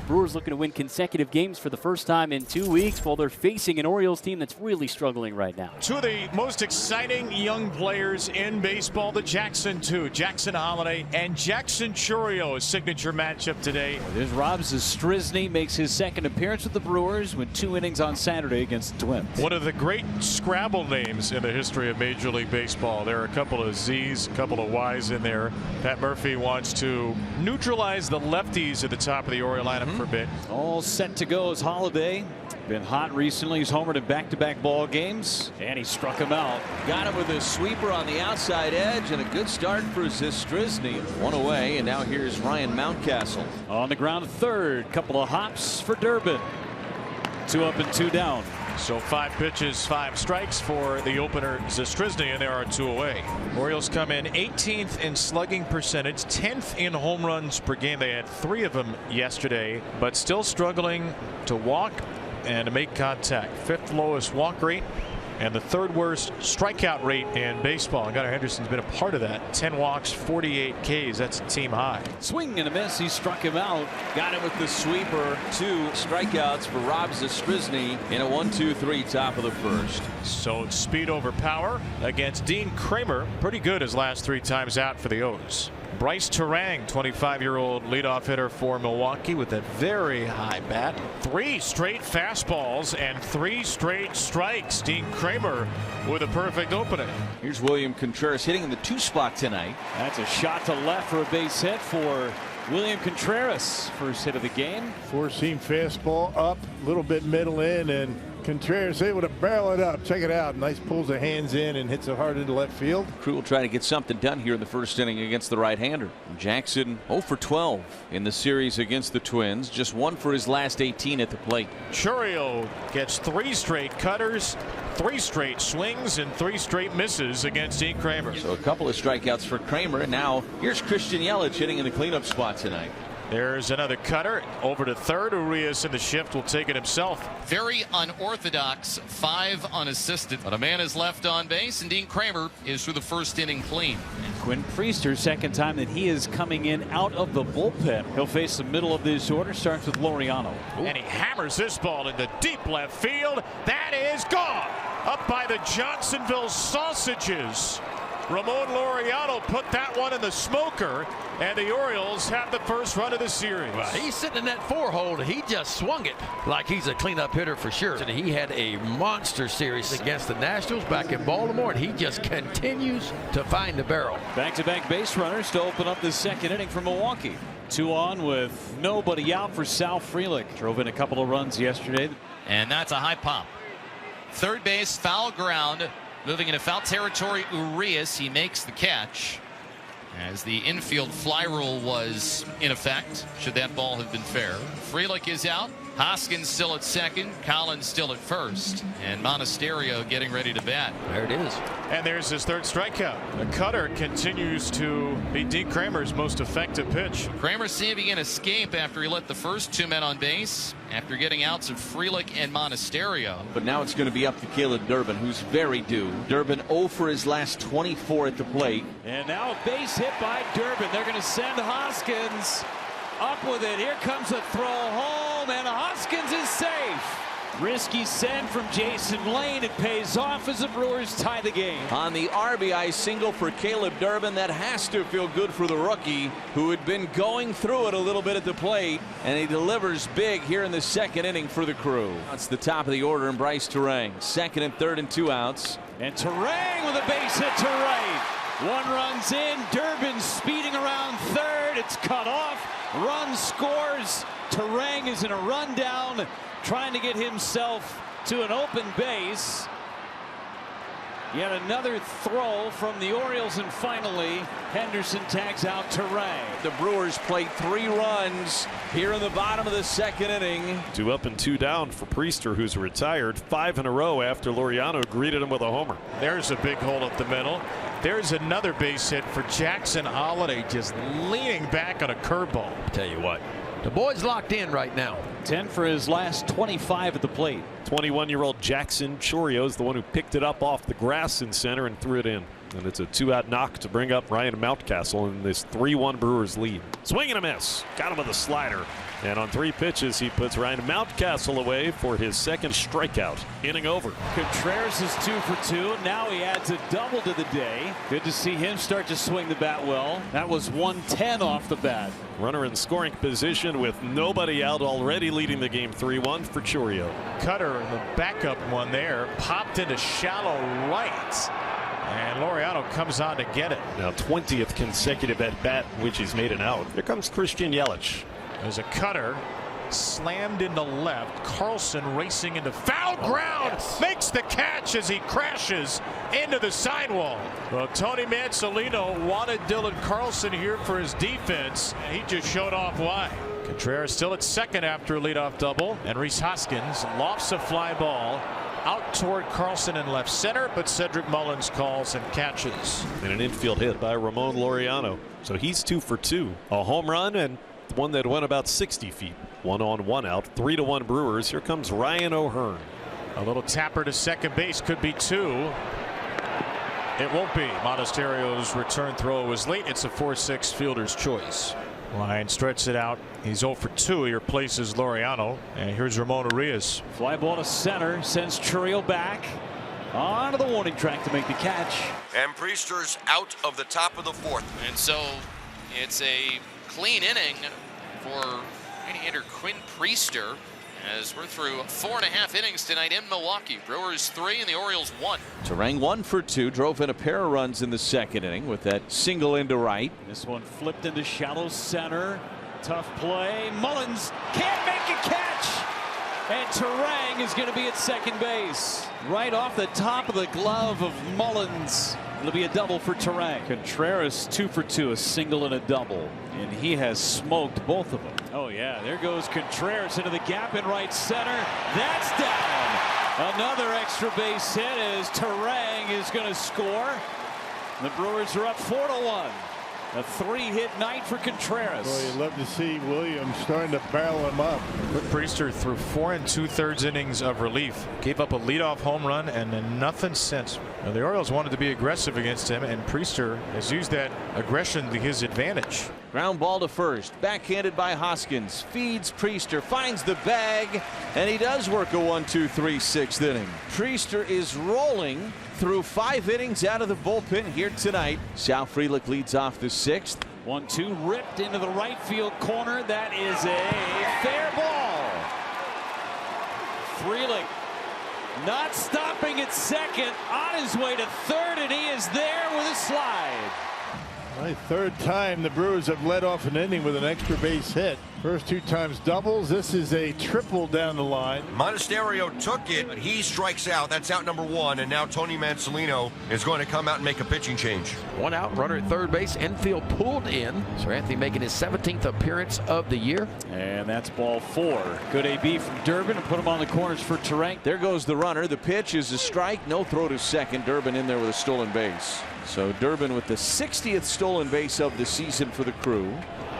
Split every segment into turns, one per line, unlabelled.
Brewers looking to win consecutive games for the first time in 2 weeks while they're facing an Orioles team that's really struggling right now.
Two of the most exciting young players in baseball, the Jackson two, Jackson Holiday and Jackson Churio's signature matchup today.
There's Rob Zastryzny, makes his second appearance with the Brewers, went 2 innings on Saturday against the Twins.
One of the great Scrabble names in the history of Major League Baseball. There are a couple of Z's, a couple of Y's in there. Pat Murphy wants to neutralize the lefties at the top of the Oriole lineup for a bit.
All set to go as Holiday. Been hot recently. He's homered in back-to-back ball games, and he struck him out.
Got him with a sweeper on the outside edge, and a good start for Zastryzny. One away, and now here's Ryan Mountcastle.
On the ground, third. Couple of hops for Durbin. 2 up and 2 down.
So 5 pitches, 5 strikes for the opener Zastryzny, and there are 2 away. Orioles come in 18th in slugging percentage, 10th in home runs per game. They had 3 of them yesterday, but still struggling to walk and to make contact. 5th lowest walk rate and the 3rd worst strikeout rate in baseball. And Gunnar Henderson's been a part of that. 10 walks, 48 Ks. That's a team high.
Swing and a miss. He struck him out.
Got it with the sweeper. 2 strikeouts for Rob Zastryzny in a 1-2-3 top of the first.
So speed over power against Dean Kramer. Pretty good his last 3 times out for the O's. Bryce Terang, 25-year-old leadoff hitter for Milwaukee, with a very high bat. 3 straight fastballs and 3 straight strikes. Dean Kramer with a perfect opening.
Here's William Contreras hitting in the 2 spot tonight.
That's a shot to left for a base hit for William Contreras. First hit of the game.
4-seam fastball up, a little bit middle in, and Contreras able to barrel it up. Check it out. Nice pulls the hands in and hits it hard into left field.
Crew will try to get something done here in the first inning against the right-hander. Jackson 0 for 12 in the series against the Twins. Just 1 for his last 18 at the plate.
Churio gets 3 straight cutters, 3 straight swings, and 3 straight misses against Dean Kramer.
So a couple of strikeouts for Kramer. And now here's Christian Yelich hitting in the cleanup spot tonight.
There's another cutter over to third. Urias in the shift will take it himself.
Very unorthodox, 5 unassisted, but a man is left on base, and Dean Kramer is through the first inning clean.
And Quinn Priester, second time that he is coming in out of the bullpen. He'll face the middle of this order. Starts with Laureano.
And he hammers this ball into deep left field. That is gone. Up by the Johnsonville Sausages. Ramon Laureano put that one in the smoker, and the Orioles have the first run of the series.
Well, he's sitting in that 4-hole, and he just swung it like he's a cleanup hitter for sure. And he had a monster series against the Nationals back in Baltimore, and he just continues to find the barrel.
Back-to-back base runners to open up the second inning for Milwaukee. 2 on with nobody out for Sal Frelick. Drove in a couple of runs yesterday.
And that's a high pop. Third base, foul ground. Moving into foul territory, Urias. He makes the catch as the infield fly rule was in effect, should that ball have been fair. Frelick is out. Hoskins still at second. Collins still at first. And Monasterio getting ready to bat.
There it is.
And there's his 3rd strikeout. The cutter continues to be Dean Kramer's most effective pitch.
Kramer saving an escape after he let the first 2 men on base after getting outs of Frelick and Monasterio.
But now it's going to be up to Caleb Durbin, who's very due. Durbin 0 for his last 24 at the plate.
And now a base hit by Durbin. They're going to send Hoskins up with it. Here comes a throw home, and Hoskins is safe. Risky send from Jason Lane. It pays off as the Brewers tie the game.
On the RBI single for Caleb Durbin, that has to feel good for the rookie, who had been going through it a little bit at the plate, and he delivers big here in the second inning for the Crew. It's the top of the order, and Bryce Terang, second and third and 2 outs.
And Terang with a base hit to right. 1 runs in. Durbin speeding around third. It's cut off. Run scores. Terang is in a rundown, trying to get himself to an open base. Yet another throw from the Orioles, and finally Henderson tags out Terang.
The Brewers played 3 runs here in the bottom of the second inning.
2 up and 2 down for Priester, who's retired 5 in a row after Laureano greeted him with a homer.
There's a big hole up the middle. There's another base hit for Jackson Holiday, just leaning back on a curveball.
Tell you what, the boy's locked in right now.
10 for his last 25 at the plate.
21-year-old Jackson Churio's the one who picked it up off the grass in center and threw it in. And it's a 2-out knock to bring up Ryan Mountcastle in this 3-1 Brewers lead. Swing and a miss. Got him with a slider. And on 3 pitches, he puts Ryan Mountcastle away for his second strikeout. Inning over.
Contreras is 2 for 2. Now he adds a double to the day. Good to see him start to swing the bat well. That was 110 off the bat.
Runner in scoring position with nobody out, already leading the game 3-1 for Chourio.
Cutter, the backup one there, popped into shallow right. And Laureano comes on to get it.
Now 20th consecutive at bat, which he's made an out. Here comes Christian Yelich.
There's a cutter slammed into left. Carlson racing into foul ground. Makes the catch as he crashes into the sidewall. Well, Tony Mansolino wanted Dylan Carlson here for his defense. He just showed off why. Contreras still at second after a leadoff double. And Rhys Hoskins lofts a fly ball out toward Carlson in left center, but Cedric Mullins calls and catches.
And an infield hit by Ramon Laureano. So he's 2 for 2. A home run and one that went about 60 feet. 1 on 1 out. 3-1 Brewers. Here comes Ryan O'Hearn.
A little tapper to second base, could be 2. It won't be. Monasterio's return throw was late. It's a 4-6 fielder's choice. Ryan stretches it out. He's 0 for 2. He replaces Laureano. And here's Ramon Urias.
Fly ball to center, sends Chourio back onto the warning track to make the catch.
And Priester's out of the top of the 4th.
And so it's a clean inning for right-hander Quinn Priester, as we're through 4.5 innings tonight in Milwaukee. Brewers 3 and the Orioles 1.
Turang 1 for 2, drove in a pair of runs in the second inning with that single into right.
This one flipped into shallow center. Tough play. Mullins can't make a catch. And Turang is going to be at second base. Right off the top of the glove of Mullins. It'll be a double for Turang. Contreras 2 for 2, a single and a double. And he has smoked both of them. Oh yeah, there goes Contreras into the gap in right center. That's down. Another extra base hit as Turang is going to score. The Brewers are up 4-1. A 3-hit night for Contreras.
Boy, you'd love to see Williams starting to barrel him up.
Priester threw 4 2/3 innings of relief. Gave up a leadoff home run and then nothing since. Now, the Orioles wanted to be aggressive against him, and Priester has used that aggression to his advantage.
Ground ball to first. Backhanded by Hoskins. Feeds Priester. Finds the bag. And he does work a 1-2-3 6th inning. Priester is rolling through 5 innings out of the bullpen here tonight. Sal Frelick leads off the 6th.
1-2 ripped into the right field corner. That is a fair ball. Frelick not stopping at second, on his way to third, and he is there with a slide.
Right, 3rd time the Brewers have led off an inning with an extra base hit. First 2 times doubles. This is a triple down the line.
Monasterio took it, but he strikes out. That's out number 1. And now Tony Mansolino is going to come out and make a pitching change.
1 out, runner at third base, infield pulled in. So Anthony making his 17th appearance of the year.
And that's ball 4. Good AB from Durbin and put him on the corners for Turang.
There goes the runner. The pitch is a strike. No throw to second. Durbin in there with a stolen base. So Durbin with the 60th stolen base of the season for the Crew.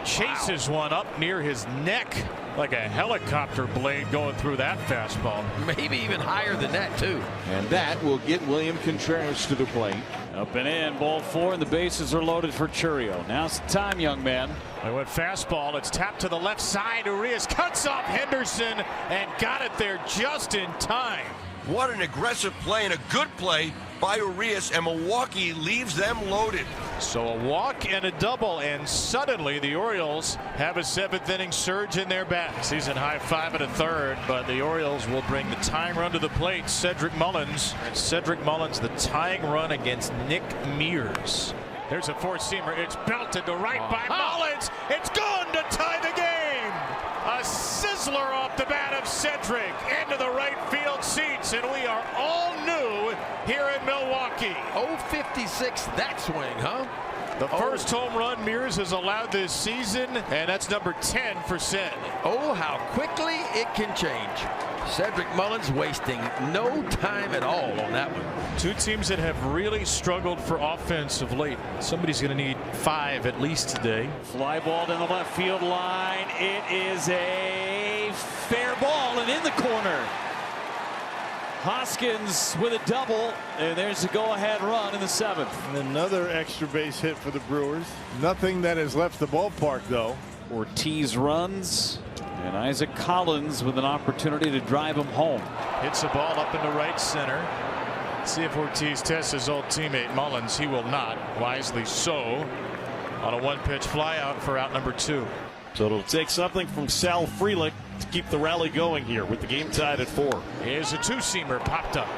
Chases one up near his neck like a helicopter blade going through that fastball.
Maybe even higher than that, too.
And that will get William Contreras to the plate.
Up and in, ball 4, and the bases are loaded for Chourio. Now's the time, young man.
They went fastball. It's tapped to the left side. Urias cuts off Henderson and got it there just in time.
What an aggressive play and a good play by Urias, and Milwaukee leaves them loaded.
So a walk and a double, and suddenly the Orioles have a 7th inning surge in their bat. Season high 5 1/3, but the Orioles will bring the tying run to the plate. Cedric Mullins. And Cedric Mullins, the tying run against Nick Mears. There's a 4-seamer. It's belted to right by Mullins. It's gone to tie the game. A sizzler off the bat of Cedric into the right field seats, and we are all new here in Milwaukee.
0-56 that swing, huh?
The first home run Mears has allowed this season, and that's number 10 for Ced.
Oh, how quickly it can change. Cedric Mullins wasting no time at all on that one.
2 teams that have really struggled for offense of late. Somebody's going to need 5 at least today.
Fly ball down the left field line. It is a fair ball and in the corner. Hoskins with a double, and there's a go-ahead run in the 7th.
And another extra base hit for the Brewers. Nothing that has left the ballpark, though.
Ortiz runs, and Isaac Collins with an opportunity to drive him home.
Hits the ball up into right center. See if Ortiz tests his old teammate Mullins. He will not. Wisely so. On a 1-pitch fly out for out number 2.
So it'll take something from Sal Frelick to keep the rally going here with the game tied at 4.
Here's a 2-seamer popped up.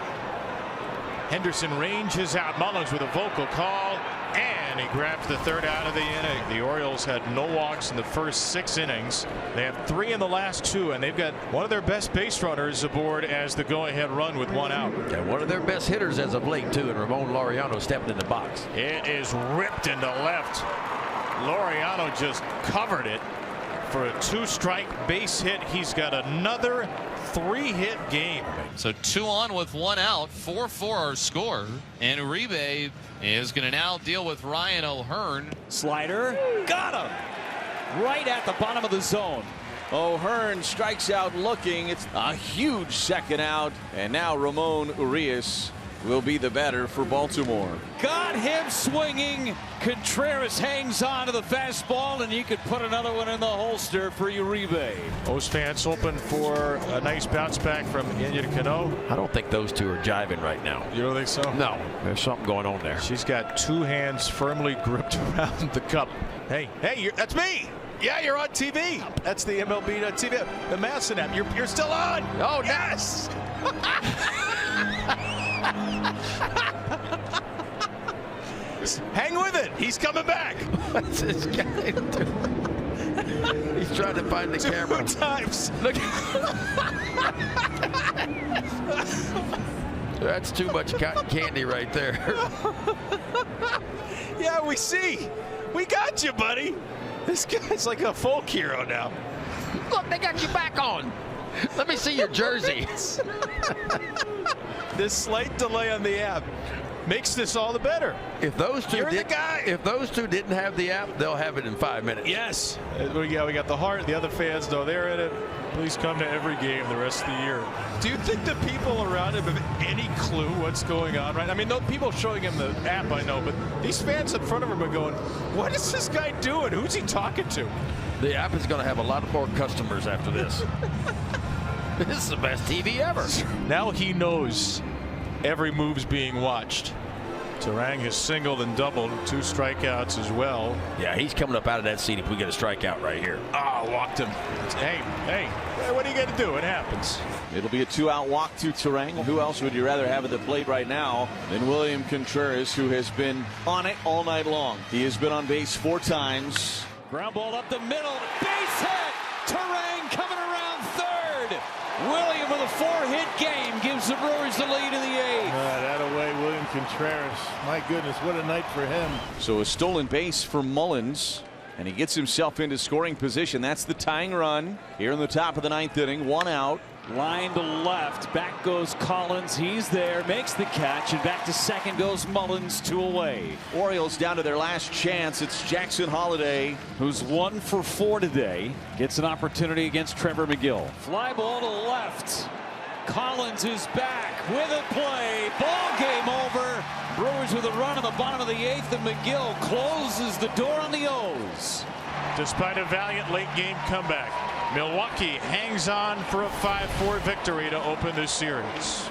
Henderson ranges out. Mullins with a vocal call, and he grabs the 3rd out of the inning. The Orioles had no walks in the first 6 innings. They have 3 in the last 2, and they've got one of their best base runners aboard as the go-ahead run with 1 out.
And one of their best hitters as of late too, and Ramon Laureano stepping in the box.
It is ripped into left. Laureano just covered it for a 2-strike base hit. He's got another 3-hit game.
So 2 on with 1 out, 4-4 our score, and Uribe is going to now deal with Ryan O'Hearn.
Slider, got him right at the bottom of the zone.
O'Hearn strikes out looking. It's a huge 2nd out, and now Ramon Urias will be the batter for Baltimore.
Got him swinging. Contreras hangs on to the fastball, and you could put another one in the holster for Uribe.
Those fans hoping for a nice bounce back from Enya Cano.
I don't think those two are jiving right now.
You don't think so?
No, there's something going on there.
She's got 2 hands firmly gripped around the cup. Hey, that's me. Yeah, you're on TV. That's the MLB.TV. The Masson app. You're still on.
Oh,
yes. Hang with it. He's coming back.
What's this guy doing? He's trying to find the camera.
2 times.
Look. That's too much cotton candy right there.
Yeah, we see. We got you, buddy. This guy's like a folk hero now.
Look, they got you back on. Let me see your jersey.
This slight delay on the app makes this all the better.
If those two
You're the guy.
Didn't have the app, they'll have it in 5 minutes.
Yes. We got the heart. The other fans, though, they're in it. Please come to every game the rest of the year. Do you think the people around him have any clue what's going on, right? I mean, no people showing him the app, I know, but these fans in front of him are going, what is this guy doing? Who's he talking to?
The app is going to have a lot more customers after this. This is the best TV ever.
Now he knows every move's being watched. Turang has singled and doubled, 2 strikeouts as well.
Yeah, he's coming up out of that seat if we get a strikeout right here.
Walked him. Hey, what are you going to do? It happens.
It'll be a 2-out walk to Turang. Who else would you rather have at the plate right now than William Contreras, who has been on it all night long? He has been on base 4 times.
Ground ball up the middle. Base hit. Turang coming around 3rd. William with a 4-hit game gives the Brewers the lead in the 8th.
That away, William Contreras. My goodness, what a night for him.
So a stolen base for Mullins, and he gets himself into scoring position. That's the tying run here in the top of the 9th inning. 1 out.
Line to left. Back goes Collins. He's there. Makes the catch. And back to second goes Mullins. 2 away.
Orioles down to their last chance. It's Jackson Holliday,
who's 1 for 4 today. Gets an opportunity against Trevor McGill. Fly ball to left. Collins is back with a play. Ball game over. Brewers with a run on the bottom of the 8th, and McGill closes the door on the O's.
Despite a valiant late game comeback, Milwaukee hangs on for a 5-4 victory to open this series.